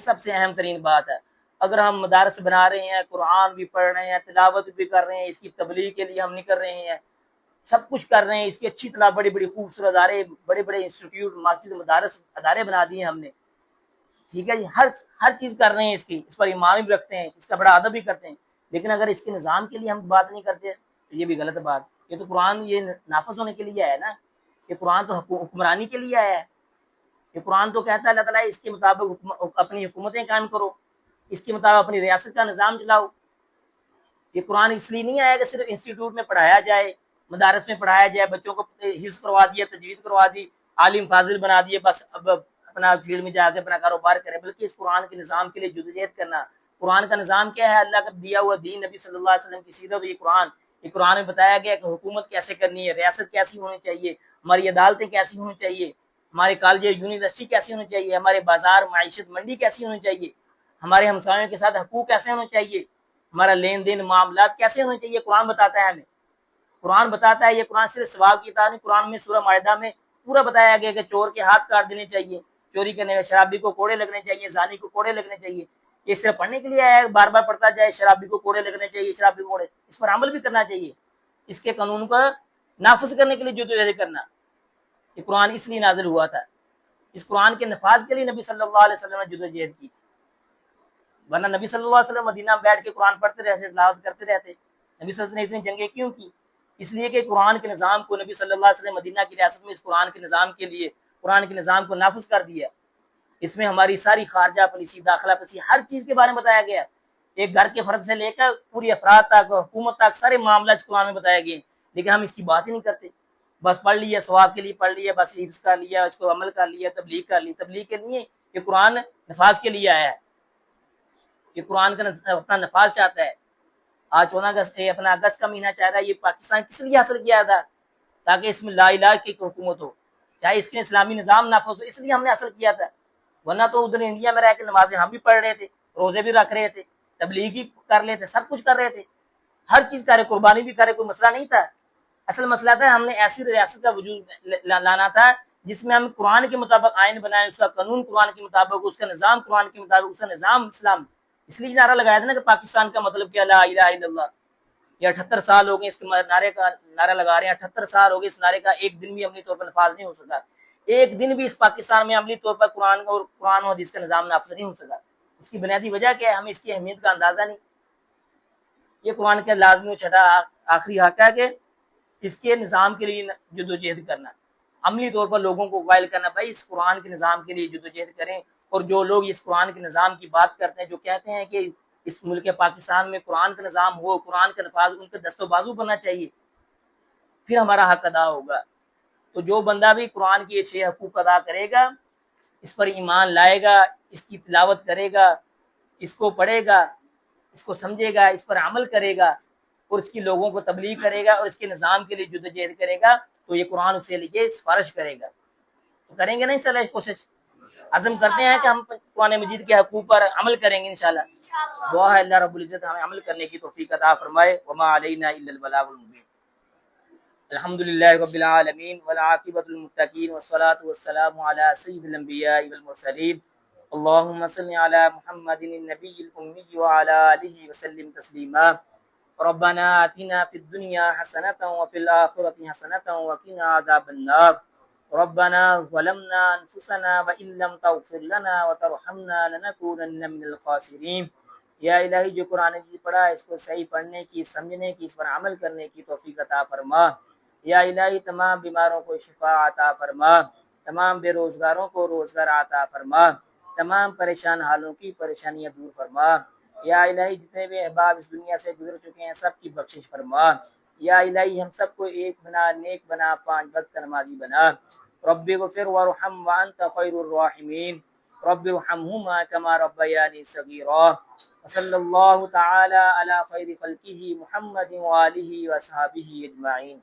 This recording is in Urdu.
سب سے اہم ترین بات ہے. اگر ہم مدارس بنا رہے ہیں، قرآن بھی پڑھ رہے ہیں، تلاوت بھی کر رہے ہیں، اس کی تبلیغ کے لیے ہم نہیں کر رہے ہیں، سب کچھ کر رہے ہیں، اس کی اچھی طرح بڑی بڑی خوبصورت ادارے، بڑے بڑے انسٹیٹیوٹ، مسجد، مدارس، ادارے بنا دیے ہم نے، ٹھیک ہے جی، ہر چیز کر رہے ہیں، اس پر ایمان بھی رکھتے ہیں، اس کا بڑا ادب بھی کرتے ہیں، لیکن اگر اس کے نظام کے لیے ہم بات نہیں کرتے تو یہ بھی غلط بات. یہ تو قرآن یہ نافذ ہونے کے لیے آیا ہے نا، یہ قرآن تو حکمرانی کے لیے آیا ہے. یہ قرآن تو کہتا ہے اللہ تعالیٰ اس کے مطابق اپنی حکومتیں قائم کرو، اس کے مطابق اپنی ریاست کا نظام چلاؤ. یہ قرآن اس لیے نہیں آیا کہ صرف انسٹیٹیوٹ میں پڑھایا جائے، مدارس میں پڑھایا جائے، بچوں کو حفظ کروا دیا، تجوید کروا دی، عالم فاضل بنا دیے، بس اب اپنا فیلڈ میں جا کے اپنا کاروبار کرے. بلکہ اس قرآن کے نظام کے لیے جدوجہد کرنا. قرآن کا نظام کیا ہے؟ اللہ کا دیا ہوا دین، نبی صلی اللہ علیہ وسلم کی سیرت. یہ قرآن میں بتایا گیا کہ حکومت کیسے کرنی ہے، ریاست کیسی ہونی چاہیے، ہماری عدالتیں کیسی ہونی چاہیے، ہمارے کالج یونیورسٹی کیسی ہونی چاہیے، ہمارے بازار معیشت منڈی کیسی ہونی چاہیے، ہمارے ہمسایوں کے ساتھ حقوق کیسے ہونے چاہیے، ہمارا لین دین معاملات کیسے ہونے چاہیے. قرآن بتاتا ہے ہمیں، قرآن بتاتا ہے. یہ قرآن صرف ثواب کی تعلیم. قرآن میں سورہ مائدہ میں پورا بتایا گیا کہ چور کے ہاتھ کاٹ دینے چاہیے، چوری کرنے میں شرابی کو کوڑے لگنے چاہیے، زانی کو کوڑے لگنے چاہیے. یہ صرف پڑھنے کے لیے آیا ہے، بار بار پڑھتا جائے شرابی کو کوڑے لگنے چاہیے، شرابی کو کوڑے. اس پر عمل بھی کرنا چاہیے، اس کے قانون کو نافذ کرنے کے لیے جدوجہد کرنا. یہ قرآن اس لیے نازل ہوا تھا، اس قرآن کے نفاذ کے لیے نبی صلی اللہ علیہ وسلم نے جدوجہد کی تھی. ورنہ نبی صلی اللہ علیہ وسلم مدینہ میں بیٹھ کے قرآن پڑھتے رہتے، تلاوت کرتے رہتے. نبی صلی اللہ علیہ وسلم نے اتنی جنگیں کیوں کی؟ اس لیے کہ قرآن کے نظام کو نبی صلی اللہ علیہ وسلم مدینہ کی ریاست میں اس قرآن کے نظام کے لیے قرآن کے نظام کو نافذ کر دیا. اس میں ہماری ساری خارجہ پالیسی، داخلہ پالیسی، ہر چیز کے بارے میں بتایا گیا. ایک گھر کے فرد سے لے کر پوری افراد تک، حکومت تک، سارے معاملات اس قرآن میں بتایا گئے. لیکن ہم اس کی بات ہی نہیں کرتے. بس پڑھ لیا، ثواب کے لیے پڑھ لیا، بس حفظ کر لیا، اس کو عمل کر لیا، تبلیغ کر لی. تبلیغ کے لیے یہ قرآن نفاذ کے لیے آیا ہے. یہ قرآن کا اپنا نفاذ چاہتا ہے. آج 14 اگست اپنا اگست کا مہینہ چاہ رہا ہے. یہ پاکستان کس لیے حاصل کیا تھا؟ تاکہ اس میں لا الہ کی حکومت ہو، چاہے اس کے اسلامی نظام نافذ ہو. اس لیے ہم نے حاصل کیا تھا. ورنہ تو ادھر انڈیا میں رہ کے نمازیں ہم بھی پڑھ رہے تھے، روزے بھی رکھ رہے تھے، تبلیغ بھی کر رہے تھے، سب کچھ کر رہے تھے، ہر چیز کر رہے، قربانی بھی کر رہے. کوئی مسئلہ نہیں تھا. اصل مسئلہ تھا ہم نے ایسی ریاست کا وجود لانا تھا جس میں ہم قرآن کے مطابق آئین بنائیں، اس کا قانون قرآن کے مطابق، اس کا نظام قرآن کے مطابق، اس کا نظام اسلام. اس لیے نعرہ لگایا تھا نا کہ پاکستان کا مطلب کیا؟ لا الہ الا اللہ. یہ 78 سال ہو گئے اس کے نعرے کا نعرہ لگا رہے ہیں. 78 سال ہو گئے اس نعرے کا. ایک دن بھی عملی طور پر نفاذ نہیں ہو سکا. ایک دن بھی اس پاکستان میں عملی طور پر قرآن و حدیث کا نظام نافذ نہیں ہو سکا. اس کی بنیادی وجہ کیا ہے؟ ہمیں اس کی اہمیت کا اندازہ نہیں. یہ قرآن کا لازمی و چھٹا آخری حق ہے کہ اس کے نظام کے لیے جدوجہد کرنا، عملی طور پر لوگوں کو قائل کرنا. بھائی اس قرآن کے نظام کے لیے جدوجہد کریں. اور جو لوگ اس قرآن کے نظام کی بات کرتے ہیں، جو کہتے ہیں کہ اس ملک پاکستان میں قرآن کا نظام ہو، قرآن کا نفاذ، ان کے دست و بازو بننا چاہیے، پھر ہمارا حق ادا ہوگا. تو جو بندہ بھی قرآن کی 6 حقوق ادا کرے گا، اس پر ایمان لائے گا، اس کی تلاوت کرے گا، اس کو پڑھے گا، اس کو سمجھے گا، اس پر عمل کرے گا، اور اس کی لوگوں کو تبلیغ کرے گا، اور اس کے نظام کے لیے جدوجہد کرے گا، تو یہ قرآن اسے لیے سفارش کرے گا. تو کریں گے نا انشاءاللہ کوشش؟ عزم کرتے ہیں کہ ہم قرآن مجید کے حقوق پر عمل کریں گے انشاءاللہ. دعا ہے اللہ رب العزت ہمیں عمل کرنے کی توفیق عطا فرمائے. وما علینا الا البلاغ المبین. الحمدللہ رب العالمین والعاقبۃ للمتقین والصلاۃ والسلام علی سید الانبیاء والمرسلین. اللهم صل على محمد النبی الأمی وعلى آلہ وسلم تسلیما. ربنا آتنا في الدنيا حسنة وفي الآخرة حسنة وقنا عذاب النار. ربنا ظلمنا أنفسنا وإن لم تغفر لنا وترحمنا لنكونن من الخاسرین. یا الہی جو قرآن کی پڑھا اس کو صحیح پڑھنے کی، سمجھنے کی، اس پر عمل کرنے کی توفیق عطا فرما. یا الہی تمام بیماروں کو شفا عطا فرما، تمام بے روزگاروں کو روزگار عطا فرما، تمام پریشان حالوں کی پریشانیاں دور فرما. یا الہی جتنے بھی احباب اس دنیا سے گزر چکے ہیں سب کی بخشش فرما. یا الہی ہم سب کو ایک بنا، نیک بنا، 5 وقت کا نمازی بنا. رب اغفر وارحم وانت خیر الراحمین. رب ارحمہما کما ربیانی صغیرا. وصلی اللہ تعالی علی خیر خلقہ محمد وآلہ وصحبہ اجمعین.